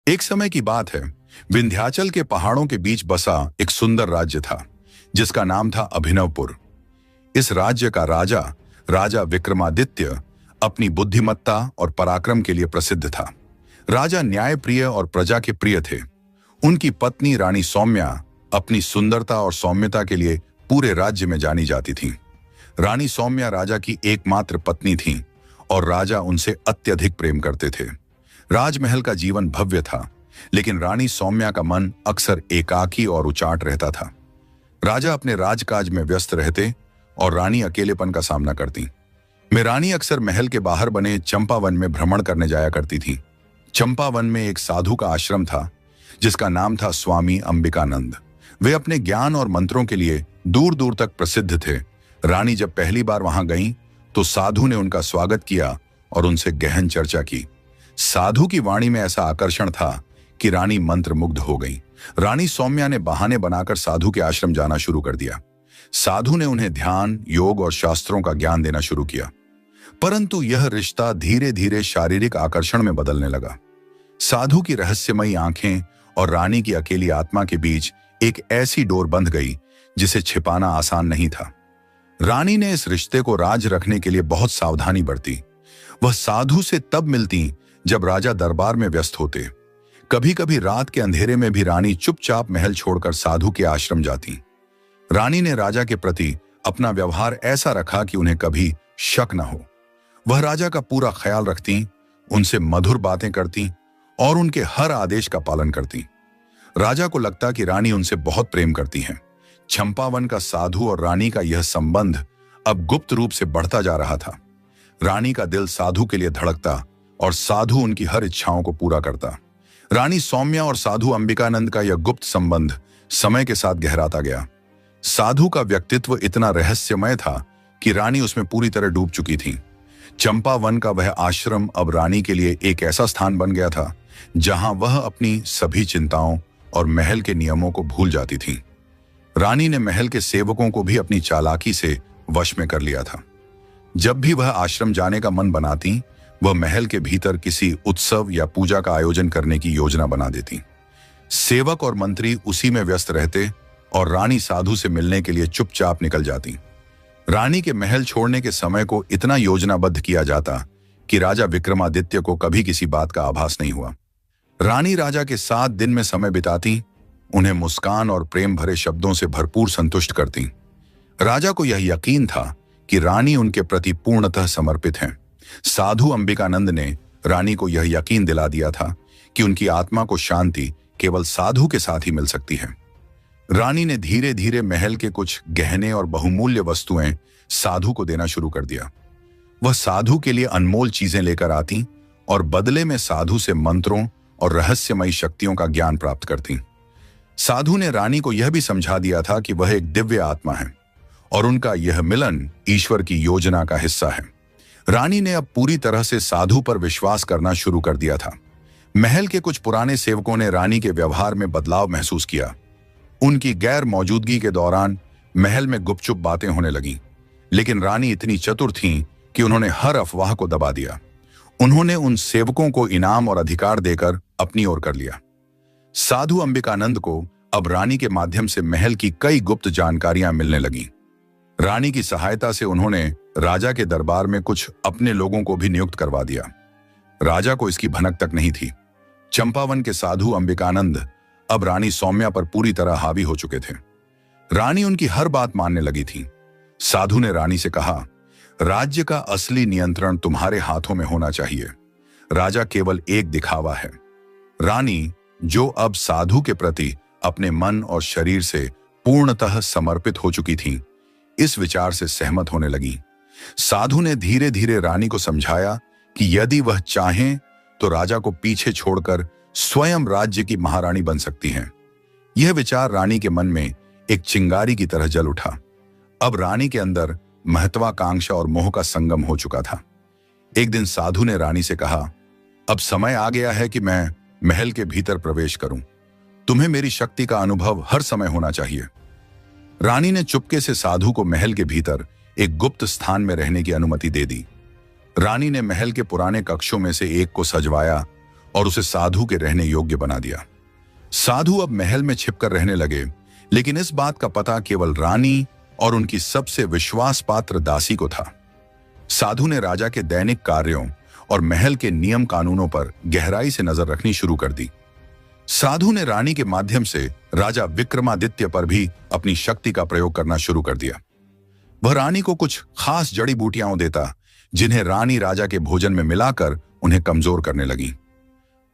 एक समय की बात है। विंध्याचल के पहाड़ों के बीच बसा एक सुंदर राज्य था जिसका नाम था अभिनवपुर। इस राज्य का राजा राजा विक्रमादित्य अपनी बुद्धिमत्ता और पराक्रम के लिए प्रसिद्ध था। राजा न्यायप्रिय और प्रजा के प्रिय थे। उनकी पत्नी रानी सौम्या अपनी सुंदरता और सौम्यता के लिए पूरे राज्य में जानी जाती थी। रानी सौम्या राजा की एकमात्र पत्नी थी और राजा उनसे अत्यधिक प्रेम करते थे। राजमहल का जीवन भव्य था, लेकिन रानी सौम्या का मन अक्सर एकाकी और उचाट रहता था। राजा अपने राजकाज में व्यस्त रहते और रानी अकेलेपन का सामना करती। रानी अक्सर महल के बाहर बने चंपावन में भ्रमण करने जाया करती थी। चंपावन में एक साधु का आश्रम था जिसका नाम था स्वामी अंबिकानंद। वे अपने ज्ञान और मंत्रों के लिए दूर दूर तक प्रसिद्ध थे। रानी जब पहली बार वहां गईं, तो साधु ने उनका स्वागत किया और उनसे गहन चर्चा की। साधु की वाणी में ऐसा आकर्षण था कि रानी मंत्रमुग्ध हो गई। रानी सौम्या ने बहाने बनाकर साधु के आश्रम जाना शुरू कर दिया। साधु ने उन्हें ध्यान, योग और शास्त्रों का ज्ञान देना शुरू किया, परंतु यह रिश्ता धीरे धीरे शारीरिक आकर्षण में बदलने लगा। साधु की रहस्यमयी आंखें और रानी की अकेली आत्मा के बीच एक ऐसी डोर बंध गई जिसे छिपाना आसान नहीं था। रानी ने इस रिश्ते को राज रखने के लिए बहुत सावधानी बरती। वह साधु से तब मिलती जब राजा दरबार में व्यस्त होते। कभी कभी रात के अंधेरे में भी रानी चुपचाप महल छोड़कर साधु के आश्रम जाती। रानी ने राजा के प्रति अपना व्यवहार ऐसा रखा कि उन्हें कभी शक न हो। वह राजा का पूरा ख्याल रखती, उनसे मधुर बातें करती और उनके हर आदेश का पालन करती। राजा को लगता कि रानी उनसे बहुत प्रेम करती हैं। चंपावन का साधु और रानी का यह संबंध अब गुप्त रूप से बढ़ता जा रहा था। रानी का दिल साधु के लिए धड़कता और साधु उनकी हर इच्छाओं को पूरा करता। रानी सौम्या और साधु अंबिकानंद का यह गुप्त संबंध समय के साथ गहराता गया। साधु का व्यक्तित्व इतना रहस्यमय था कि रानी उसमें पूरी तरह डूब चुकी थी। चंपावन का वह आश्रम अब रानी के लिए एक ऐसा स्थान बन गया था जहां वह अपनी सभी चिंताओं और महल के नियमों को भूल जाती थी। रानी ने महल के सेवकों को भी अपनी चालाकी से वश में कर लिया था। जब भी वह आश्रम जाने का मन बनाती, वह महल के भीतर किसी उत्सव या पूजा का आयोजन करने की योजना बना देती। सेवक और मंत्री उसी में व्यस्त रहते और रानी साधु से मिलने के लिए चुपचाप निकल जाती। रानी के महल छोड़ने के समय को इतना योजनाबद्ध किया जाता कि राजा विक्रमादित्य को कभी किसी बात का आभास नहीं हुआ। रानी राजा के साथ दिन में समय बिताती, उन्हें मुस्कान और प्रेम भरे शब्दों से भरपूर संतुष्ट करती। राजा को यह यकीन था कि रानी उनके प्रति पूर्णतः समर्पित हैं। साधु अंबिकानंद ने रानी को यह यकीन दिला दिया था कि उनकी आत्मा को शांति केवल साधु के साथ ही मिल सकती है। रानी ने धीरे धीरे महल के कुछ गहने और बहुमूल्य वस्तुएं साधु को देना शुरू कर दिया। वह साधु के लिए अनमोल चीजें लेकर आती और बदले में साधु से मंत्रों और रहस्यमयी शक्तियों का ज्ञान प्राप्त करती। साधु ने रानी को यह भी समझा दिया था कि वह एक दिव्य आत्मा है और उनका यह मिलन ईश्वर की योजना का हिस्सा है। रानी ने अब पूरी तरह से साधु पर विश्वास करना शुरू कर दिया था। महल के कुछ पुराने सेवकों ने रानी के व्यवहार में बदलाव महसूस किया। उनकी गैर मौजूदगी के दौरान महल में गुपचुप बातें होने लगीं, लेकिन रानी इतनी चतुर थीं कि उन्होंने हर अफवाह को दबा दिया। उन्होंने उन सेवकों को इनाम और अधिकार देकर अपनी ओर कर लिया। साधु अंबिकानंद को अब रानी के माध्यम से महल की कई गुप्त जानकारियां मिलने लगीं। रानी की सहायता से उन्होंने राजा के दरबार में कुछ अपने लोगों को भी नियुक्त करवा दिया। राजा को इसकी भनक तक नहीं थी। चंपावन के साधु अंबिकानंद अब रानी सौम्या पर पूरी तरह हावी हो चुके थे। रानी उनकी हर बात मानने लगी थी। साधु ने रानी से कहा, राज्य का असली नियंत्रण तुम्हारे हाथों में होना चाहिए। राजा केवल एक दिखावा है। रानी, जो अब साधु के प्रति अपने मन और शरीर से पूर्णतः समर्पित हो चुकी थी, इस विचार से सहमत होने लगी। साधु ने धीरे धीरे रानी को समझाया कि यदि वह चाहें तो राजा को पीछे छोड़कर स्वयं राज्य की महारानी बन सकती हैं। यह विचार रानी के मन में एक चिंगारी की तरह जल उठा। अब रानी के अंदर महत्वाकांक्षा और मोह का संगम हो चुका था। एक दिन साधु ने रानी से कहा, अब समय आ गया है कि मैं महल के भीतर प्रवेश करूं। तुम्हें मेरी शक्ति का अनुभव हर समय होना चाहिए। रानी ने चुपके से साधु को महल के भीतर एक गुप्त स्थान में रहने की अनुमति दे दी। रानी ने महल के पुराने कक्षों में से एक को सजवाया और उसे साधु के रहने योग्य बना दिया। साधु अब महल में छिपकर रहने लगे, लेकिन इस बात का पता केवल रानी और उनकी सबसे विश्वास पात्र दासी को था। साधु ने राजा के दैनिक कार्यों और महल के नियम कानूनों पर गहराई से नजर रखनी शुरू कर दी। साधु ने रानी के माध्यम से राजा विक्रमादित्य पर भी अपनी शक्ति का प्रयोग करना शुरू कर दिया। वह रानी को कुछ खास जड़ी बूटियां देता, जिन्हें रानी राजा के भोजन में मिलाकर उन्हें कमजोर करने लगी।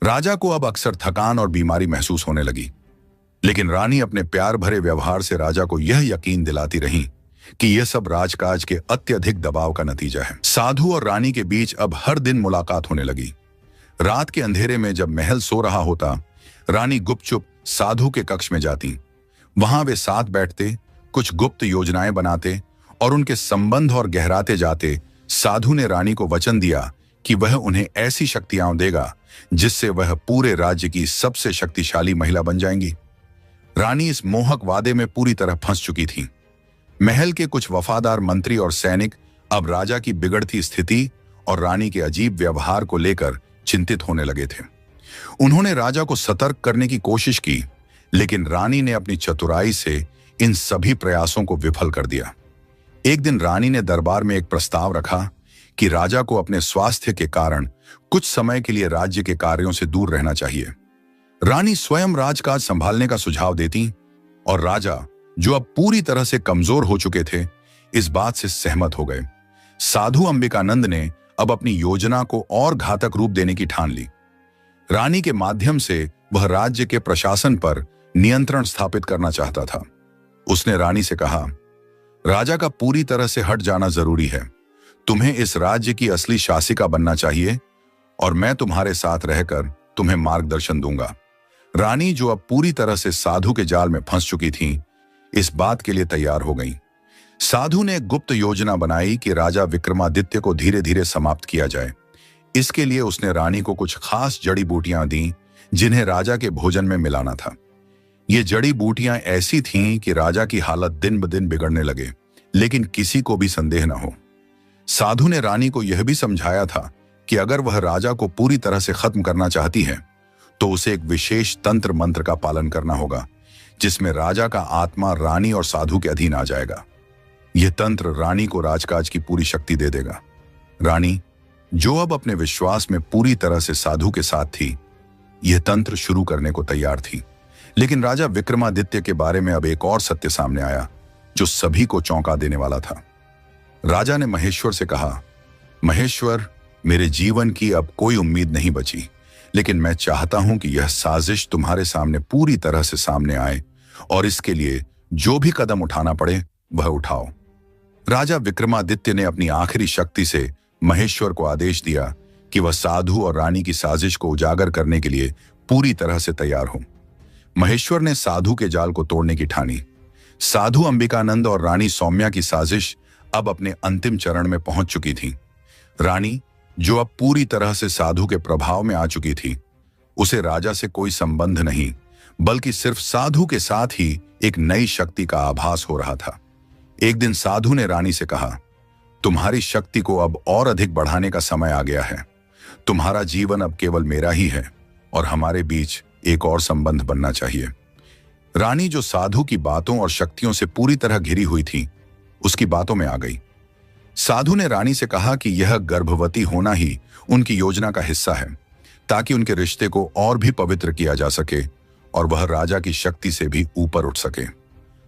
राजा को अब अक्सर थकान और बीमारी महसूस होने लगी, लेकिन रानी अपने प्यार भरे व्यवहार से राजा को यह यकीन दिलाती रही कि यह सब राजकाज के अत्यधिक दबाव का नतीजा है। साधु और रानी के बीच अब हर दिन मुलाकात होने लगी। रात के अंधेरे में जब महल सो रहा होता, रानी गुपचुप साधु के कक्ष में जाती। वहां वे साथ बैठते, कुछ गुप्त योजनाएं बनाते और उनके संबंध और गहराते जाते। साधु ने रानी को वचन दिया कि वह उन्हें ऐसी शक्तियां देगा जिससे वह पूरे राज्य की सबसे शक्तिशाली महिला बन जाएंगी। रानी इस मोहक वादे में पूरी तरह फंस चुकी थी। महल के कुछ वफादार मंत्री और सैनिक अब राजा की बिगड़ती स्थिति और रानी के अजीब व्यवहार को लेकर चिंतित होने लगे थे। उन्होंने राजा को सतर्क करने की कोशिश की, लेकिन रानी ने अपनी चतुराई से इन सभी प्रयासों को विफल कर दिया। एक दिन रानी ने दरबार में एक प्रस्ताव रखा कि राजा को अपने स्वास्थ्य के कारण कुछ समय के लिए राज्य के कार्यों से दूर रहना चाहिए। रानी स्वयं राजकाज संभालने का सुझाव देती और राजा, जो अब पूरी तरह से कमजोर हो चुके थे, इस बात से सहमत हो गए। साधु अंबिकानंद ने अब अपनी योजना को और घातक रूप देने की ठान ली। रानी के माध्यम से वह राज्य के प्रशासन पर नियंत्रण स्थापित करना चाहता था। उसने रानी से कहा, राजा का पूरी तरह से हट जाना जरूरी है। तुम्हें इस राज्य की असली शासिका बनना चाहिए और मैं तुम्हारे साथ रहकर तुम्हें मार्गदर्शन दूंगा। रानी, जो अब पूरी तरह से साधु के जाल में फंस चुकी थी, इस बात के लिए तैयार हो गई। साधु ने गुप्त योजना बनाई कि राजा विक्रमादित्य को धीरे धीरे समाप्त किया जाए। इसके लिए उसने रानी को कुछ खास जड़ी बूटियां दी, जिन्हें राजा के भोजन में मिलाना था। ये जड़ी बूटियां ऐसी थीं कि राजा की हालत दिन ब दिन बिगड़ने लगे, लेकिन किसी को भी संदेह न हो। साधु ने रानी को यह भी समझाया था कि अगर वह राजा को पूरी तरह से खत्म करना चाहती है, तो उसे एक विशेष तंत्र मंत्र का पालन करना होगा, जिसमें राजा का आत्मा रानी और साधु के अधीन आ जाएगा। यह तंत्र रानी को राजकाज की पूरी शक्ति दे देगा। रानी, जो अब अपने विश्वास में पूरी तरह से साधु के साथ थी, यह तंत्र शुरू करने को तैयार थी। लेकिन राजा विक्रमादित्य के बारे में अब एक और सत्य सामने आया, जो सभी को चौंका देने वाला था। राजा ने महेश्वर से कहा, महेश्वर, मेरे जीवन की अब कोई उम्मीद नहीं बची, लेकिन मैं चाहता हूं कि यह साजिश तुम्हारे सामने पूरी तरह से सामने आए और इसके लिए जो भी कदम उठाना पड़े वह उठाओ। राजा विक्रमादित्य ने अपनी आखिरी शक्ति से महेश्वर को आदेश दिया कि वह साधु और रानी की साजिश को उजागर करने के लिए पूरी तरह से तैयार हो। महेश्वर ने साधु के जाल को तोड़ने की ठानी। साधु अंबिकानंद और रानी सौम्या की साजिश अब अपने अंतिम चरण में पहुंच चुकी थी। रानी, जो अब पूरी तरह से साधु के प्रभाव में आ चुकी थी, उसे राजा से कोई संबंध नहीं, बल्कि सिर्फ साधु के साथ ही एक नई शक्ति का आभास हो रहा था। एक दिन साधु ने रानी से कहा, तुम्हारी शक्ति को अब और अधिक बढ़ाने का समय आ गया है। तुम्हारा जीवन अब केवल मेरा ही है और हमारे बीच एक और संबंध बनना चाहिए। रानी, जो साधु की बातों और शक्तियों से पूरी तरह घिरी हुई थी, उसकी बातों में आ गई। साधु ने रानी से कहा कि यह गर्भवती होना ही उनकी योजना का हिस्सा है, ताकि उनके रिश्ते को और भी पवित्र किया जा सके और वह राजा की शक्ति से भी ऊपर उठ सके।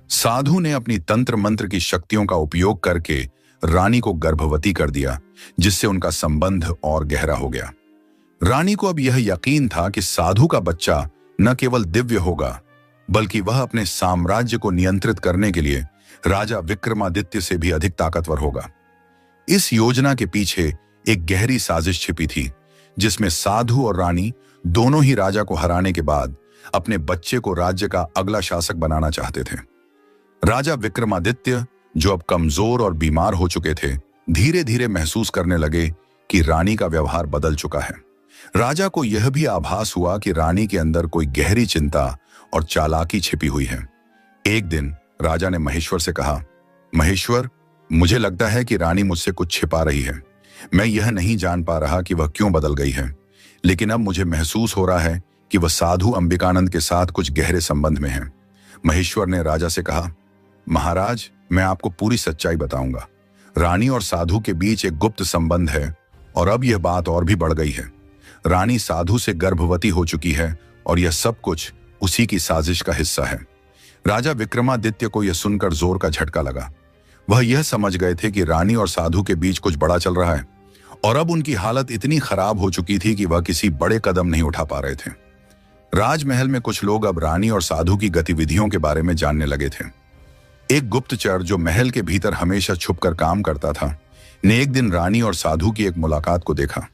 साधु ने अपनी तंत्र मंत्र की शक्तियों का उपयोग करके रानी को गर्भवती कर दिया, जिससे उनका संबंध और गहरा हो गया। रानी को अब यह यकीन था कि साधु का बच्चा न केवल दिव्य होगा, बल्कि वह अपने साम्राज्य को नियंत्रित करने के लिए राजा विक्रमादित्य से भी अधिक ताकतवर होगा। इस योजना के पीछे एक गहरी साजिश छिपी थी, जिसमें साधु और रानी दोनों ही राजा को हराने के बाद अपने बच्चे को राज्य का अगला शासक बनाना चाहते थे। राजा विक्रमादित्य, जो अब कमजोर और बीमार हो चुके थे, धीरे धीरे महसूस करने लगे कि रानी का व्यवहार बदल चुका है। राजा को यह भी आभास हुआ कि रानी के अंदर कोई गहरी चिंता और चालाकी छिपी हुई है। एक दिन राजा ने महेश्वर से कहा, महेश्वर, मुझे लगता है कि रानी मुझसे कुछ छिपा रही है। मैं यह नहीं जान पा रहा कि वह क्यों बदल गई है, लेकिन अब मुझे महसूस हो रहा है कि वह साधु अंबिकानंद के साथ कुछ गहरे संबंध में है। महेश्वर ने राजा से कहा, महाराज, मैं आपको पूरी सच्चाई बताऊंगा। रानी और साधु के बीच एक गुप्त संबंध है और अब यह बात और भी बढ़ गई है। रानी साधु से गर्भवती हो चुकी है और यह सब कुछ उसी की साजिश का हिस्सा है। राजा विक्रमादित्य को यह सुनकर जोर का झटका लगा। वह यह समझ गए थे कि रानी और साधु के बीच कुछ बड़ा चल रहा है और अब उनकी हालत इतनी खराब हो चुकी थी कि वह किसी बड़े कदम नहीं उठा पा रहे थे। राजमहल में कुछ लोग अब रानी और साधु की गतिविधियों के बारे में जानने लगे थे। एक गुप्तचर जो महल के भीतर हमेशा छुपकर काम करता था, ने एक दिन रानी और साधु की एक मुलाकात को देखा।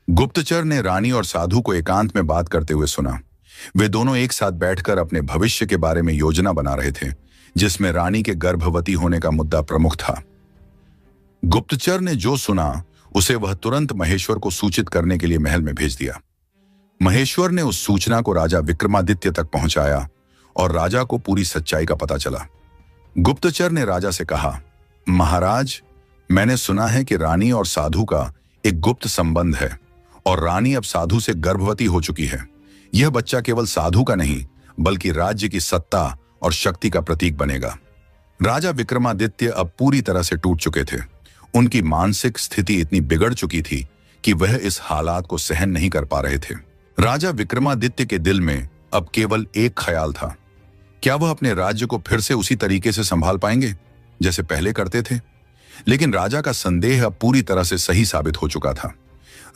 गुप्तचर ने रानी और साधु को एकांत में बात करते हुए सुना। वे दोनों एक साथ बैठकर अपने भविष्य के बारे में योजना बना रहे थे, जिसमें रानी के गर्भवती होने का मुद्दा प्रमुख था। गुप्तचर ने जो सुना उसे वह तुरंत महेश्वर को सूचित करने के लिए महल में भेज दिया। महेश्वर ने उस सूचना को राजा विक्रमादित्य तक पहुंचाया और राजा को पूरी सच्चाई का पता चला। गुप्तचर ने राजा से कहा, महाराज, मैंने सुना है कि रानी और साधु का एक गुप्त संबंध है और रानी अब साधु से गर्भवती हो चुकी है। यह बच्चा केवल साधु का नहीं बल्कि राज्य की सत्ता और शक्ति का प्रतीक बनेगा। राजा विक्रमादित्य अब पूरी तरह से टूट चुके थे। उनकी मानसिक स्थिति इतनी बिगड़ चुकी थी कि वह इस हालात को सहन नहीं कर पा रहे थे। राजा विक्रमादित्य के दिल में अब केवल एक ख्याल था, क्या वह अपने राज्य को फिर से उसी तरीके से संभाल पाएंगे जैसे पहले करते थे? लेकिन राजा का संदेह अब पूरी तरह से सही साबित हो चुका था।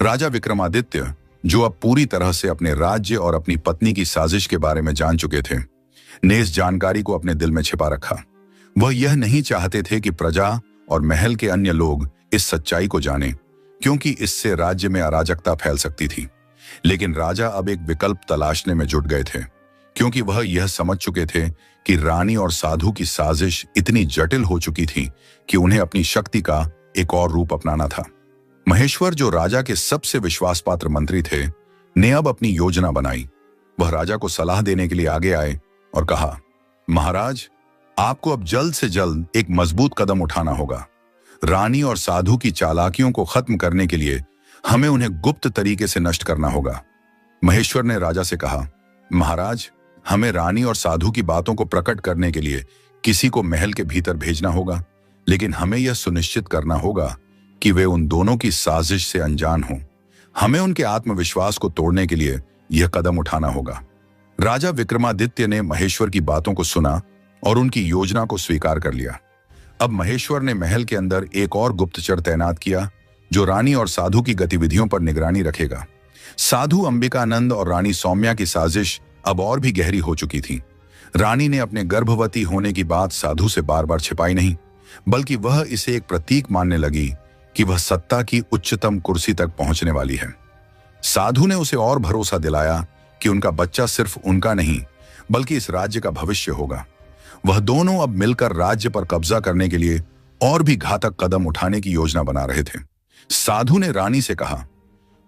राजा विक्रमादित्य, जो अब पूरी तरह से अपने राज्य और अपनी पत्नी की साजिश के बारे में जान चुके थे, ने इस जानकारी को अपने दिल में छिपा रखा। वह यह नहीं चाहते थे कि प्रजा और महल के अन्य लोग इस सच्चाई को जानें, क्योंकि इससे राज्य में अराजकता फैल सकती थी। लेकिन राजा अब एक विकल्प तलाशने में जुट गए थे, क्योंकि वह यह समझ चुके थे कि रानी और साधु की साजिश इतनी जटिल हो चुकी थी कि उन्हें अपनी शक्ति का एक और रूप अपनाना था। महेश्वर, जो राजा के सबसे विश्वासपात्र मंत्री थे, ने अब अपनी योजना बनाई। वह राजा को सलाह देने के लिए आगे आए और कहा, महाराज, आपको अब जल्द से जल्द एक मजबूत कदम उठाना होगा। रानी और साधु की चालाकियों को खत्म करने के लिए हमें उन्हें गुप्त तरीके से नष्ट करना होगा। महेश्वर ने राजा से कहा, महाराज, हमें रानी और साधु की बातों को प्रकट करने के लिए किसी को महल के भीतर भेजना होगा, लेकिन हमें यह सुनिश्चित करना होगा कि वे उन दोनों की साजिश से अनजान हों। हमें उनके आत्मविश्वास को तोड़ने के लिए यह कदम उठाना होगा। राजा विक्रमादित्य ने महेश्वर की बातों को सुना और उनकी योजना को स्वीकार कर लिया। अब महेश्वर ने महल के अंदर एक और गुप्तचर तैनात किया, जो रानी और साधु की गतिविधियों पर निगरानी रखेगा। साधु अंबिकानंद और रानी सौम्या की साजिश अब और भी गहरी हो चुकी थी। रानी ने अपने गर्भवती होने की बात साधु से बार बार छिपाई नहीं, बल्कि वह इसे एक प्रतीक मानने लगी कि वह सत्ता की उच्चतम कुर्सी तक पहुंचने वाली है। साधु ने उसे और भरोसा दिलाया कि उनका बच्चा सिर्फ उनका नहीं बल्कि इस राज्य का भविष्य होगा। वह दोनों अब मिलकर राज्य पर कब्जा करने के लिए और भी घातक कदम उठाने की योजना बना रहे थे। साधु ने रानी से कहा,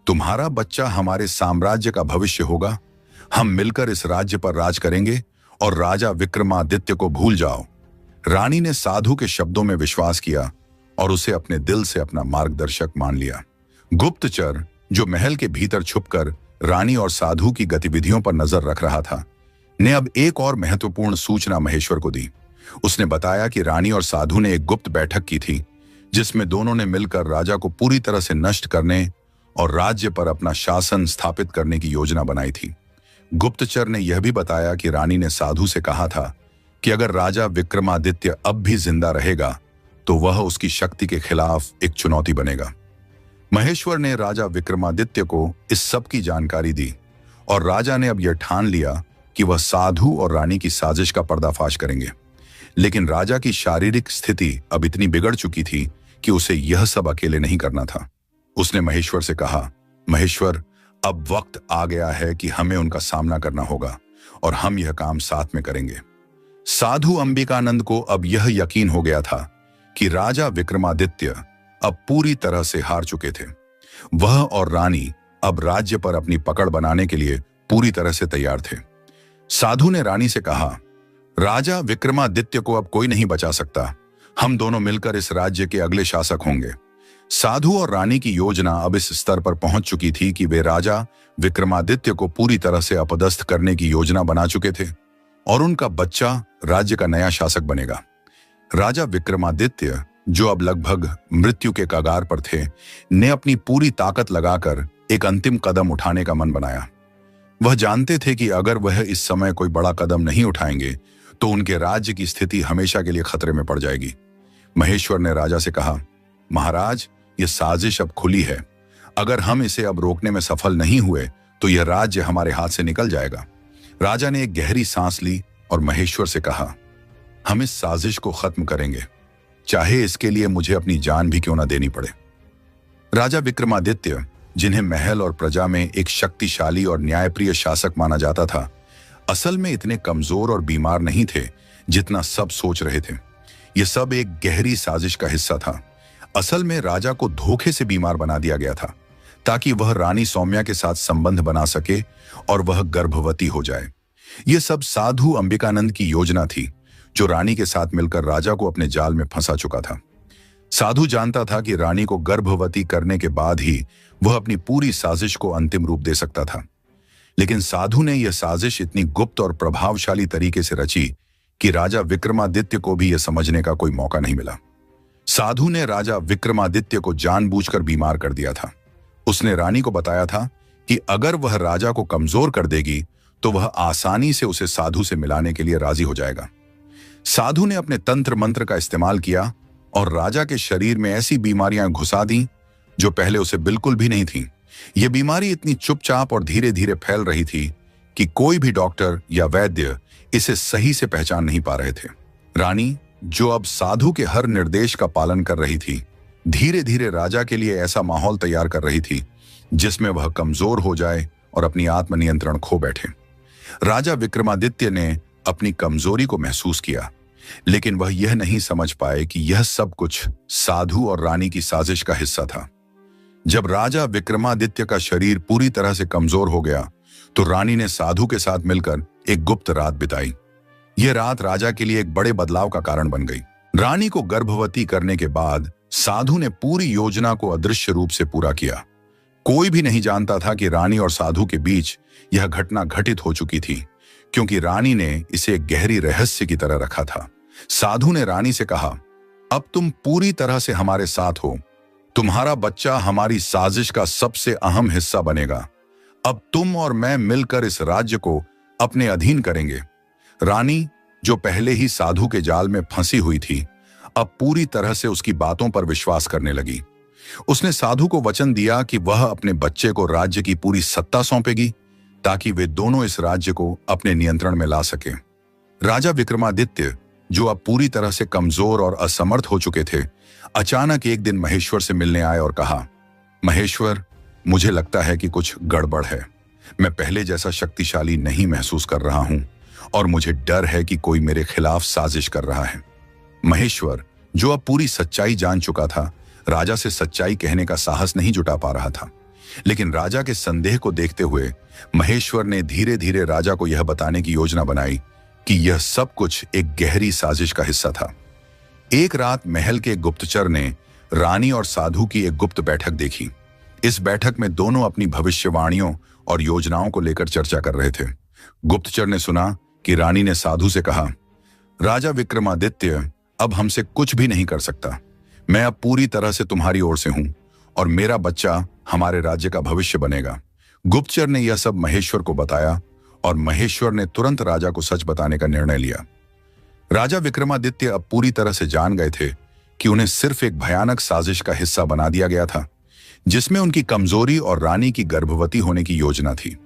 तुम्हारा बच्चा हमारे साम्राज्य का भविष्य होगा। हम मिलकर इस राज्य पर राज करेंगे और राजा विक्रमादित्य को भूल जाओ। रानी ने साधु के शब्दों में विश्वास किया और उसे अपने दिल से अपना मार्गदर्शक मान लिया। गुप्तचर, जो महल के भीतर छुपकर रानी और साधु की गतिविधियों पर नजर रख रहा था, ने अब एक और महत्वपूर्ण सूचना महेश्वर को दी। उसने बताया कि रानी और साधु ने एक गुप्त बैठक की थी, जिसमें दोनों ने मिलकर राजा को पूरी तरह से नष्ट करने और राज्य पर अपना शासन स्थापित करने की योजना बनाई थी। गुप्तचर ने यह भी बताया कि रानी ने साधु से कहा था कि अगर राजा विक्रमादित्य अब भी जिंदा रहेगा तो वह उसकी शक्ति के खिलाफ एक चुनौती बनेगा। महेश्वर ने राजा विक्रमादित्य को इस सब की जानकारी दी और राजा ने अब यह ठान लिया कि वह साधु और रानी की साजिश का पर्दाफाश करेंगे। लेकिन राजा की शारीरिक स्थिति अब इतनी बिगड़ चुकी थी कि उसे यह सब अकेले नहीं करना था। उसने महेश्वर से कहा, महेश्वर, अब वक्त आ गया है कि हमें उनका सामना करना होगा और हम यह काम साथ में करेंगे। साधु अंबिकानंद को अब यह यकीन हो गया था कि राजा विक्रमादित्य अब पूरी तरह से हार चुके थे। वह और रानी अब राज्य पर अपनी पकड़ बनाने के लिए पूरी तरह से तैयार थे। साधु ने रानी से कहा, राजा विक्रमादित्य को अब कोई नहीं बचा सकता। हम दोनों मिलकर इस राज्य के अगले शासक होंगे। साधु और रानी की योजना अब इस स्तर पर पहुंच चुकी थी कि वे राजा विक्रमादित्य को पूरी तरह से अपदस्थ करने की योजना बना चुके थे और उनका बच्चा राज्य का नया शासक बनेगा। राजा विक्रमादित्य, जो अब लगभग मृत्यु के कगार पर थे, ने अपनी पूरी ताकत लगाकर एक अंतिम कदम उठाने का मन बनाया। वह जानते थे कि अगर वह इस समय कोई बड़ा कदम नहीं उठाएंगे तो उनके राज्य की स्थिति हमेशा के लिए खतरे में पड़ जाएगी। महेश्वर ने राजा से कहा, महाराज, यह साजिश अब खुली है। अगर हम इसे अब रोकने में सफल नहीं हुए तो यह राज्य हमारे हाथ से निकल जाएगा। राजा ने एक गहरी सांस ली और महेश्वर से कहा, हम इस साजिश को खत्म करेंगे, चाहे इसके लिए मुझे अपनी जान भी क्यों न देनी पड़े। राजा विक्रमादित्य, जिन्हें महल और प्रजा में एक शक्तिशाली और न्यायप्रिय शासक माना जाता था, असल में इतने कमजोर और बीमार नहीं थे जितना सब सोच रहे थे। यह सब एक गहरी साजिश का हिस्सा था। असल में राजा को धोखे से बीमार बना दिया गया था ताकि वह रानी सौम्या के साथ संबंध बना सके और वह गर्भवती हो जाए। यह सब साधु अंबिकानंद की योजना थी, जो रानी के साथ मिलकर राजा को अपने जाल में फंसा चुका था। साधु जानता था कि रानी को गर्भवती करने के बाद ही वह अपनी पूरी साजिश को अंतिम रूप दे सकता था, लेकिन साधु ने यह साजिश इतनी गुप्त और प्रभावशाली तरीके से रची कि राजा विक्रमादित्य को भी यह समझने का कोई मौका नहीं मिला। साधु ने राजा विक्रमादित्य को जानबूझकर बीमार कर दिया था। उसने रानी को बताया था कि अगर वह राजा को कमजोर कर देगी तो वह आसानी से उसे साधु से मिलाने के लिए राजी हो जाएगा। साधु ने अपने तंत्र मंत्र का इस्तेमाल किया और राजा के शरीर में ऐसी बीमारियां घुसा दी जो पहले उसे बिल्कुल भी नहीं थी। यह बीमारी इतनी चुपचाप और धीरे धीरे फैल रही थी कि कोई भी डॉक्टर या वैद्य इसे सही से पहचान नहीं पा रहे थे। रानी, जो अब साधु के हर निर्देश का पालन कर रही थी, धीरे धीरे राजा के लिए ऐसा माहौल तैयार कर रही थी जिसमें वह कमजोर हो जाए और अपनी आत्मनियंत्रण खो बैठे। राजा विक्रमादित्य ने अपनी कमजोरी को महसूस किया, लेकिन वह यह नहीं समझ पाए कि यह सब कुछ साधु और रानी की साजिश का हिस्सा था। जब राजा विक्रमादित्य का शरीर पूरी तरह से कमजोर हो गया तो रानी ने साधु के साथ मिलकर एक गुप्त रात बिताई। यह रात राजा के लिए एक बड़े बदलाव का कारण बन गई। रानी को गर्भवती करने के बाद साधु ने पूरी योजना को अदृश्य रूप से पूरा किया। कोई भी नहीं जानता था कि रानी और साधु के बीच यह घटना घटित हो चुकी थी, क्योंकि रानी ने इसे एक गहरी रहस्य की तरह रखा था। साधु ने रानी से कहा, अब तुम पूरी तरह से हमारे साथ हो। तुम्हारा बच्चा हमारी साजिश का सबसे अहम हिस्सा बनेगा। अब तुम और मैं मिलकर इस राज्य को अपने अधीन करेंगे। रानी, जो पहले ही साधु के जाल में फंसी हुई थी, अब पूरी तरह से उसकी बातों पर विश्वास करने लगी। उसने साधु को वचन दिया कि वह अपने बच्चे को राज्य की पूरी सत्ता सौंपेगी ताकि वे दोनों इस राज्य को अपने नियंत्रण में ला सके। राजा विक्रमादित्य, जो अब पूरी तरह से कमजोर और असमर्थ हो चुके थे, अचानक एक दिन महेश्वर से मिलने आए और कहा, महेश्वर, मुझे लगता है कि कुछ गड़बड़ है। मैं पहले जैसा शक्तिशाली नहीं महसूस कर रहा हूं और मुझे डर है कि कोई मेरे खिलाफ साजिश कर रहा है। महेश्वर, जो अब पूरी सच्चाई जान चुका था, राजा से सच्चाई कहने का साहस नहीं जुटा पा रहा था, लेकिन राजा के संदेह को देखते हुए महेश्वर ने धीरे धीरे राजा को यह बताने की योजना बनाई कि यह सब कुछ एक गहरी साजिश का हिस्सा था। एक रात महल के गुप्तचर ने रानी और साधु की एक गुप्त बैठक देखी। इस बैठक में दोनों अपनी भविष्यवाणियों और योजनाओं को लेकर चर्चा कर रहे थे। गुप्तचर ने सुना कि रानी ने साधु से कहा, राजा विक्रमादित्य अब हमसे कुछ भी नहीं कर सकता। मैं अब पूरी तरह से तुम्हारी ओर से हूं और मेरा बच्चा हमारे राज्य का भविष्य बनेगा। गुप्तचर ने यह सब महेश्वर को बताया और महेश्वर ने तुरंत राजा को सच बताने का निर्णय लिया। राजा विक्रमादित्य अब पूरी तरह से जान गए थे कि उन्हें सिर्फ एक भयानक साजिश का हिस्सा बना दिया गया था, जिसमें उनकी कमजोरी और रानी की गर्भवती होने की योजना थी।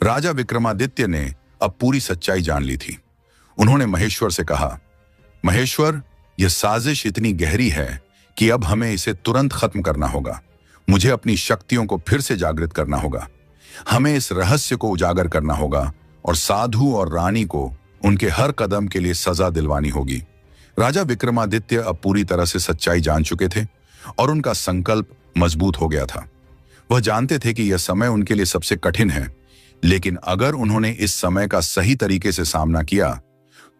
राजा विक्रमादित्य ने अब पूरी सच्चाई जान ली थी। उन्होंने महेश्वर से कहा, महेश्वर, यह साजिश इतनी गहरी है कि अब हमें इसे तुरंत खत्म करना होगा। मुझे अपनी शक्तियों को फिर से जागृत करना होगा। हमें इस रहस्य को उजागर करना होगा और साधु और रानी को उनके हर कदम के लिए सजा दिलवानी होगी। राजा विक्रमादित्य अब पूरी तरह से सच्चाई जान चुके थे और उनका संकल्प मजबूत हो गया था। वह जानते थे कि यह समय उनके लिए सबसे कठिन है, लेकिन अगर उन्होंने इस समय का सही तरीके से सामना किया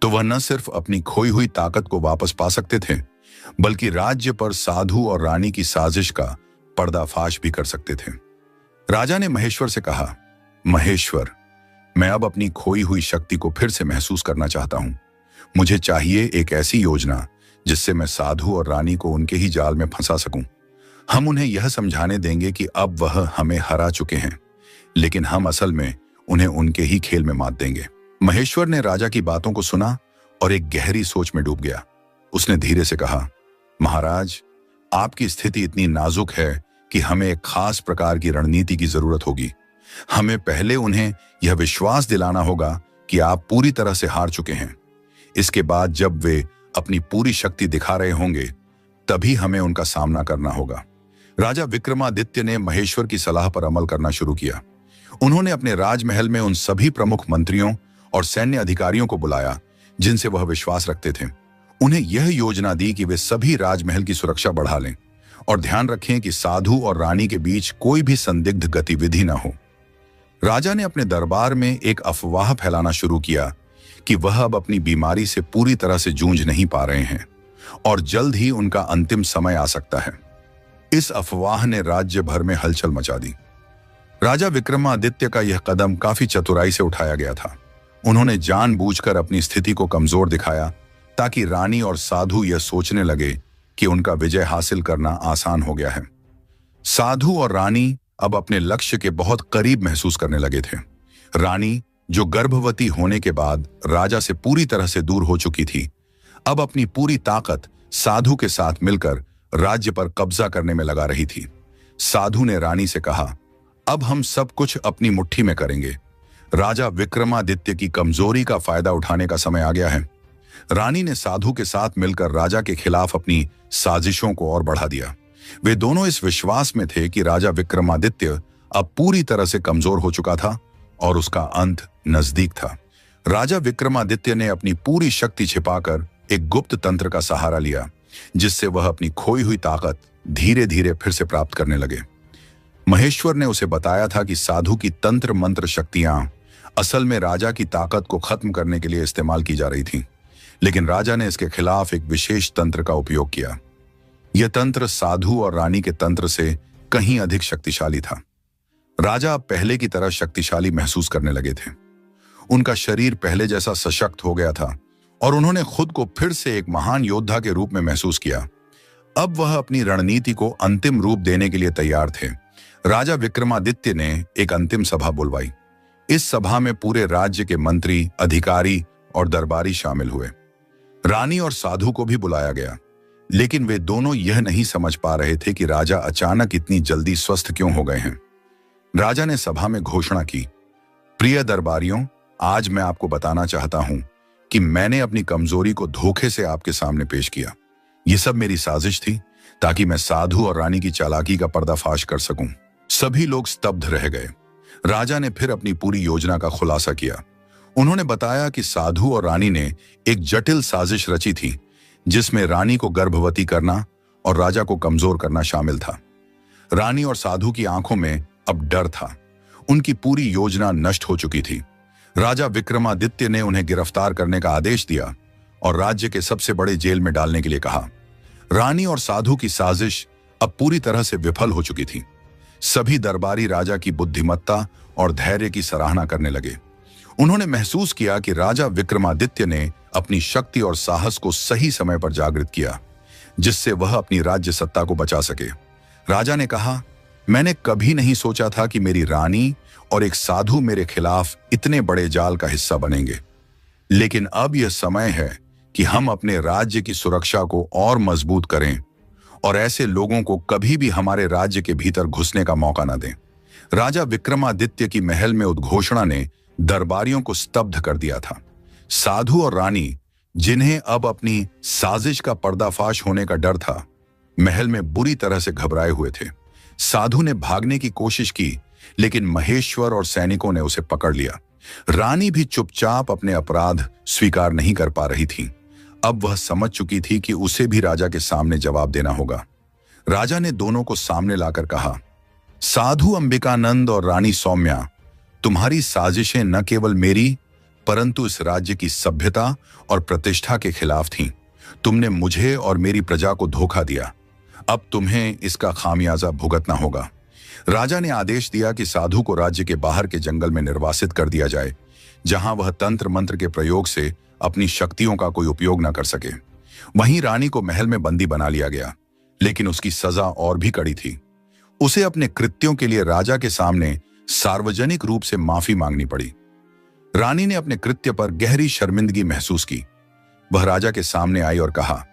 तो वह न सिर्फ अपनी खोई हुई ताकत को वापस पा सकते थे, बल्कि राज्य पर साधु और रानी की साजिश का पर्दाफाश भी कर सकते थे। राजा ने महेश्वर से कहा, महेश्वर, मैं अब अपनी खोई हुई शक्ति को फिर से महसूस करना चाहता हूं। मुझे चाहिए एक ऐसी योजना जिससे मैं साधु और रानी को उनके ही जाल में फंसा सकूं। हम उन्हें यह समझाने देंगे कि अब वह हमें हरा चुके हैं, लेकिन हम असल में उन्हें उनके ही खेल में मात देंगे। महेश्वर ने राजा की बातों को सुना और एक गहरी सोच में डूब गया। उसने धीरे से कहा, महाराज, आपकी स्थिति इतनी नाजुक है कि हमें एक खास प्रकार की रणनीति की जरूरत होगी। हमें पहले उन्हें यह विश्वास दिलाना होगा कि आप पूरी तरह से हार चुके हैं। इसके बाद जब वे अपनी पूरी शक्ति दिखा रहे होंगे, तभी हमें उनका सामना करना होगा। राजा विक्रमादित्य ने महेश्वर की सलाह पर अमल करना शुरू किया। उन्होंने अपने राजमहल में उन सभी प्रमुख मंत्रियों और सैन्य अधिकारियों को बुलाया जिनसे वह विश्वास रखते थे। उन्हें यह योजना दी कि वे सभी राजमहल की सुरक्षा बढ़ा लें और ध्यान रखें कि साधु और रानी के बीच कोई भी संदिग्ध गतिविधि न हो। राजा ने अपने दरबार में एक अफवाह फैलाना शुरू किया कि वह अब अपनी बीमारी से पूरी तरह से जूझ नहीं पा रहे हैं और जल्द ही उनका अंतिम समय आ सकता है। इस अफवाह ने राज्य भर में हलचल मचा दी। राजा विक्रमादित्य का यह कदम काफी चतुराई से उठाया गया था। उन्होंने जानबूझकर अपनी स्थिति को कमजोर दिखाया ताकि रानी और साधु यह सोचने लगे कि उनका विजय हासिल करना आसान हो गया है। साधु और रानी अब अपने लक्ष्य के बहुत करीब महसूस करने लगे थे। रानी, जो गर्भवती होने के बाद राजा से पूरी तरह से दूर हो चुकी थी, अब अपनी पूरी ताकत साधु के साथ मिलकर राज्य पर कब्जा करने में लगा रही थी। साधु ने रानी से कहा, अब हम सब कुछ अपनी मुट्ठी में करेंगे। राजा विक्रमादित्य की कमजोरी का फायदा उठाने का समय आ गया है। रानी ने साधु के साथ मिलकर राजा के खिलाफ अपनी साजिशों को और बढ़ा दिया। वे दोनों इस विश्वास में थे कि राजा विक्रमादित्य अब पूरी तरह से कमजोर हो चुका था और उसका अंत नजदीक था। राजा विक्रमादित्य ने अपनी पूरी शक्ति छिपाकर एक गुप्त तंत्र का सहारा लिया, जिससे वह अपनी खोई हुई ताकत धीरे धीरे फिर से प्राप्त करने लगे। महेश्वर ने उसे बताया था कि साधु की तंत्र मंत्र शक्तियां असल में राजा की ताकत को खत्म करने के लिए इस्तेमाल की जा रही थीं, लेकिन राजा ने इसके खिलाफ एक विशेष तंत्र का उपयोग किया। यह तंत्र साधु और रानी के तंत्र से कहीं अधिक शक्तिशाली था। राजा अब पहले की तरह शक्तिशाली महसूस करने लगे थे। उनका शरीर पहले जैसा सशक्त हो गया था और उन्होंने खुद को फिर से एक महान योद्धा के रूप में महसूस किया। अब वह अपनी रणनीति को अंतिम रूप देने के लिए तैयार थे। राजा विक्रमादित्य ने एक अंतिम सभा बुलवाई। इस सभा में पूरे राज्य के मंत्री, अधिकारी और दरबारी शामिल हुए। रानी और साधु को भी बुलाया गया, लेकिन वे दोनों यह नहीं समझ पा रहे थे कि राजा अचानक इतनी जल्दी स्वस्थ क्यों हो गए हैं। राजा ने सभा में घोषणा की, प्रिय दरबारियों, आज मैं आपको बताना चाहता हूं कि मैंने अपनी कमजोरी को धोखे से आपके सामने पेश किया। यह सब मेरी साजिश थी ताकि मैं साधु और रानी की चालाकी का पर्दाफाश कर सकूं। सभी लोग स्तब्ध रह गए। राजा ने फिर अपनी पूरी योजना का खुलासा किया। उन्होंने बताया कि साधु और रानी ने एक जटिल साजिश रची थी, जिसमें रानी को गर्भवती करना और राजा को कमजोर करना शामिल था। रानी और साधु की आंखों में अब डर था। उनकी पूरी योजना नष्ट हो चुकी थी। राजा विक्रमादित्य ने उन्हें गिरफ्तार करने का आदेश दिया और राज्य के सबसे बड़े जेल में डालने के लिए कहा। रानी और साधु की साजिश अब पूरी तरह से विफल हो चुकी थी। सभी दरबारी राजा की बुद्धिमत्ता और धैर्य की सराहना करने लगे। उन्होंने महसूस किया कि राजा विक्रमादित्य ने अपनी शक्ति और साहस को सही समय पर जागृत किया, जिससे वह अपनी राज्य सत्ता को बचा सके। राजा ने कहा, मैंने कभी नहीं सोचा था कि मेरी रानी और एक साधु मेरे खिलाफ इतने बड़े जाल का हिस्सा बनेंगे, लेकिन अब यह समय है कि हम अपने राज्य की सुरक्षा को और मजबूत करें और ऐसे लोगों को कभी भी हमारे राज्य के भीतर घुसने का मौका न दें। राजा विक्रमादित्य की महल में उद्घोषणा ने दरबारियों को स्तब्ध कर दिया था। साधु और रानी, जिन्हें अब अपनी साजिश का पर्दाफाश होने का डर था, महल में बुरी तरह से घबराए हुए थे। साधु ने भागने की कोशिश की, लेकिन महेश्वर और सैनिकों ने उसे पकड़ लिया। रानी भी चुपचाप अपने अपराध स्वीकार नहीं कर पा रही थी। अब वह समझ चुकी थी कि उसे भी राजा के सामने जवाब देना होगा। राजा ने दोनों को सामने लाकर कहा, साधु अंबिकानंद और रानी सौम्या, तुम्हारी साजिशें न केवल मेरी परंतु इस राज्य की सभ्यता और प्रतिष्ठा के खिलाफ थीं। तुमने मुझे और मेरी प्रजा को धोखा दिया। अब तुम्हें इसका खामियाजा भुगतना होगा। राजा ने आदेश दिया कि साधु को राज्य के बाहर के जंगल में निर्वासित कर दिया जाए, जहां वह तंत्र मंत्र के प्रयोग से अपनी शक्तियों का कोई उपयोग न कर सके। वहीं रानी को महल में बंदी बना लिया गया, लेकिन उसकी सजा और भी कड़ी थी। उसे अपने कृत्यों के लिए राजा के सामने सार्वजनिक रूप से माफी मांगनी पड़ी। रानी ने अपने कृत्य पर गहरी शर्मिंदगी महसूस की। वह राजा के सामने आई और कहा,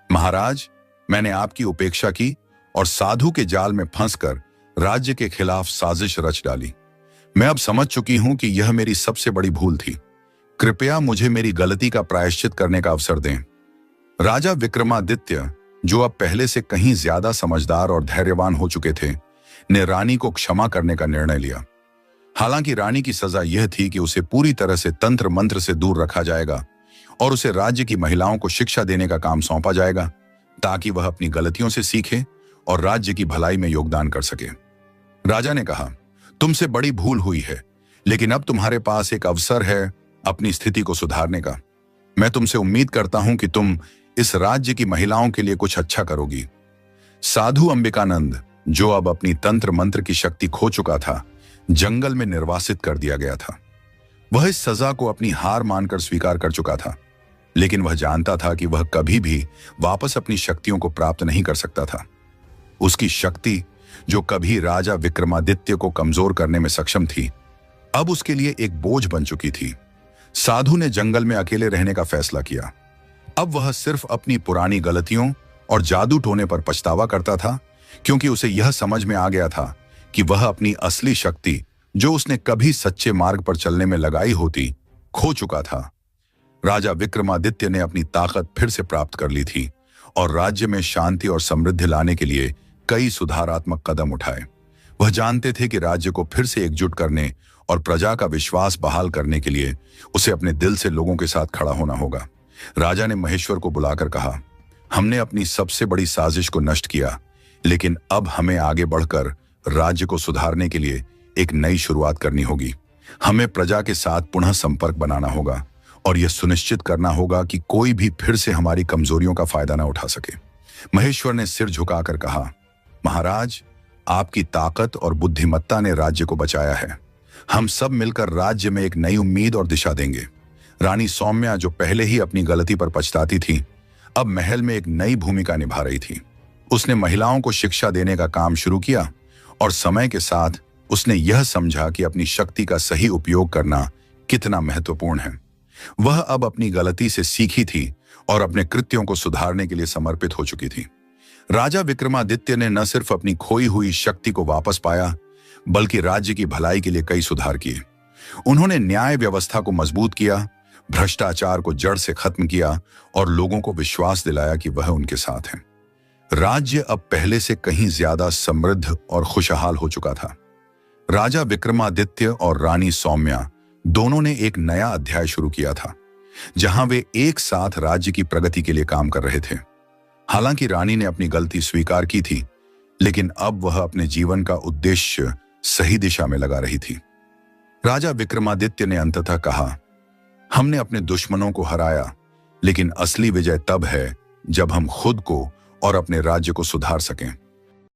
महाराज, मैंने आपकी उपेक्षा की और साधु के जाल में फंसकर राज्य के खिलाफ साजिश रच डाली। मैं अब समझ चुकी हूं कि यह मेरी सबसे बड़ी भूल थी। कृपया मुझे मेरी गलती का प्रायश्चित करने का अवसर दें। राजा विक्रमादित्य, जो अब पहले से कहीं ज्यादा समझदार और धैर्यवान हो चुके थे, ने रानी को क्षमा करने का निर्णय लिया। हालांकि रानी की सजा यह थी कि उसे पूरी तरह से तंत्र मंत्र से दूर रखा जाएगा और उसे राज्य की महिलाओं को शिक्षा देने का काम सौंपा जाएगा, ताकि वह अपनी गलतियों से सीखे और राज्य की भलाई में योगदान कर सके। राजा ने कहा, तुमसे बड़ी भूल हुई है, लेकिन अब तुम्हारे पास एक अवसर है अपनी स्थिति को सुधारने का। मैं तुमसे उम्मीद करता हूं कि तुम इस राज्य की महिलाओं के लिए कुछ अच्छा करोगी। साधु अंबिकानंद, जो अब अपनी तंत्र मंत्र की शक्ति खो चुका था, जंगल में निर्वासित कर दिया गया था। वह इस सजा को अपनी हार मानकर स्वीकार कर चुका था, लेकिन वह जानता था कि वह कभी भी वापस अपनी शक्तियों को प्राप्त नहीं कर सकता था। उसकी शक्ति, जो कभी राजा विक्रमादित्य को कमजोर करने में सक्षम थी, अब उसके लिए एक बोझ बन चुकी थी। साधु ने जंगल में अकेले रहने का फैसला किया। अब वह सिर्फ अपनी पुरानी गलतियों और जादू टोने पर पछतावा करता था, क्योंकि उसे यह समझ में आ गया था कि वह अपनी असली शक्ति, जो उसने कभी सच्चे मार्ग पर चलने में लगाई होती, खो चुका था। राजा विक्रमादित्य ने अपनी ताकत फिर से प्राप्त कर ली थी और राज्य में शांति और समृद्धि लाने के लिए कई सुधारात्मक कदम उठाए। वह जानते थे कि राज्य को फिर से एकजुट करने और प्रजा का विश्वास बहाल करने के लिए उसे अपने दिल से लोगों के साथ खड़ा होना होगा। राजा ने महेश्वर को बुलाकर कहा, हमने अपनी सबसे बड़ी साजिश को नष्ट किया, लेकिन अब हमें आगे बढ़कर राज्य को सुधारने के लिए एक नई शुरुआत करनी होगी। हमें प्रजा के साथ पुनः संपर्क बनाना होगा और यह सुनिश्चित करना होगा कि कोई भी फिर से हमारी कमजोरियों का फायदा न उठा सके। महेश्वर ने सिर झुकाकर कहा, महाराज, आपकी ताकत और बुद्धिमत्ता ने राज्य को बचाया है। हम सब मिलकर राज्य में एक नई उम्मीद और दिशा देंगे। रानी सौम्या, जो पहले ही अपनी गलती पर पछताती थी, अब महल में एक नई भूमिका निभा रही थी। उसने महिलाओं को शिक्षा देने का काम शुरू किया और समय के साथ उसने यह समझा कि अपनी शक्ति का सही उपयोग करना कितना महत्वपूर्ण है। वह अब अपनी गलती से सीखी थी और अपने कृत्यों को सुधारने के लिए समर्पित हो चुकी थी। राजा विक्रमादित्य ने न सिर्फ अपनी खोई हुई शक्ति को वापस पाया, बल्कि राज्य की भलाई के लिए कई सुधार किए। उन्होंने न्याय व्यवस्था को मजबूत किया, भ्रष्टाचार को जड़ से खत्म किया और लोगों को विश्वास दिलाया कि वह उनके साथ हैं। राज्य अब पहले से कहीं ज्यादा समृद्ध और खुशहाल हो चुका था। राजा विक्रमादित्य और रानी सौम्या दोनों ने एक नया अध्याय शुरू किया था, जहां वे एक साथ राज्य की प्रगति के लिए काम कर रहे थे। हालांकि रानी ने अपनी गलती स्वीकार की थी, लेकिन अब वह अपने जीवन का उद्देश्य सही दिशा में लगा रही थी। राजा विक्रमादित्य ने अंततः कहा, हमने अपने दुश्मनों को हराया, लेकिन असली विजय तब है जब हम खुद को और अपने राज्य को सुधार सकें।